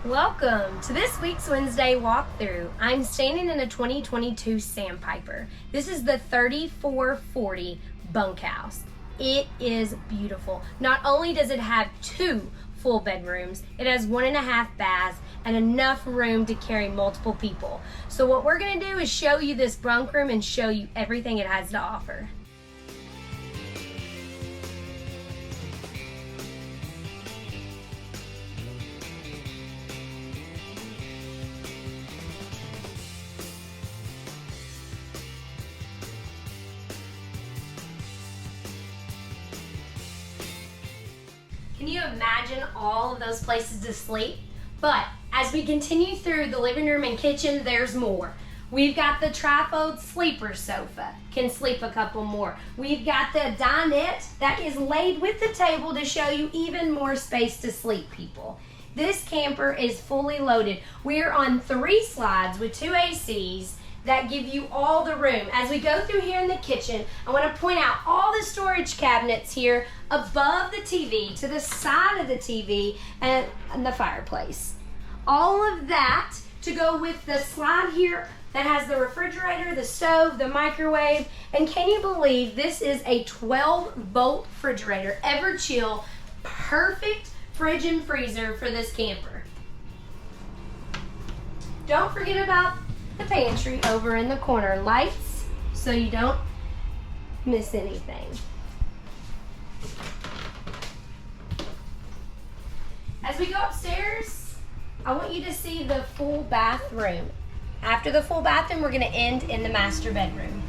Welcome to this week's Wednesday walkthrough. I'm standing in a 2022 Sandpiper. This is the 3440 bunkhouse. It is beautiful. Not only does it have 2 full bedrooms, it has 1.5 baths and enough room to carry multiple people. So what we're gonna do is show you this bunk room and show you everything it has to offer. Can you imagine all of those places to sleep? But as we continue through the living room and kitchen, there's more. We've got the trifold sleeper sofa, can sleep a couple more. We've got the dinette that is laid with the table to show you even more space to sleep, people. This camper is fully loaded. We're on 3 slides with 2 ACs that give you all the room. As we go through here in the kitchen, I want to point out all the storage cabinets here above the TV, to the side of the TV, and the fireplace. All of that to go with the slide here that has the refrigerator, the stove, the microwave, and can you believe this is a 12-volt refrigerator, Everchill, perfect fridge and freezer for this camper. Don't forget about the pantry over in the corner. Lights so you don't miss anything. As we go upstairs, I want you to see the full bathroom. After the full bathroom, we're going to end in the master bedroom.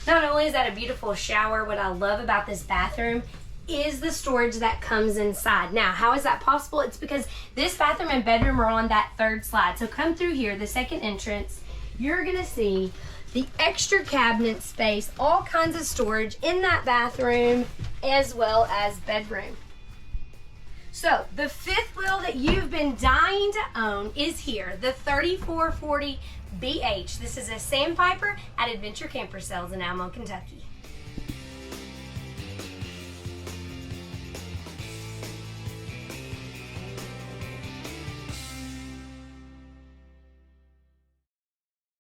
Not only is that a beautiful shower, what I love about this bathroom is the storage that comes inside. Now, how is that possible? It's because this bathroom and bedroom are on that 3rd slide. So come through here, the 2nd entrance, you're gonna see the extra cabinet space, all kinds of storage in that bathroom as well as bedroom. So the 5th wheel that you've been dying to own is here, the 3440 BH. This is a Sandpiper at Adventure Camper Sales in Alamo, Kentucky.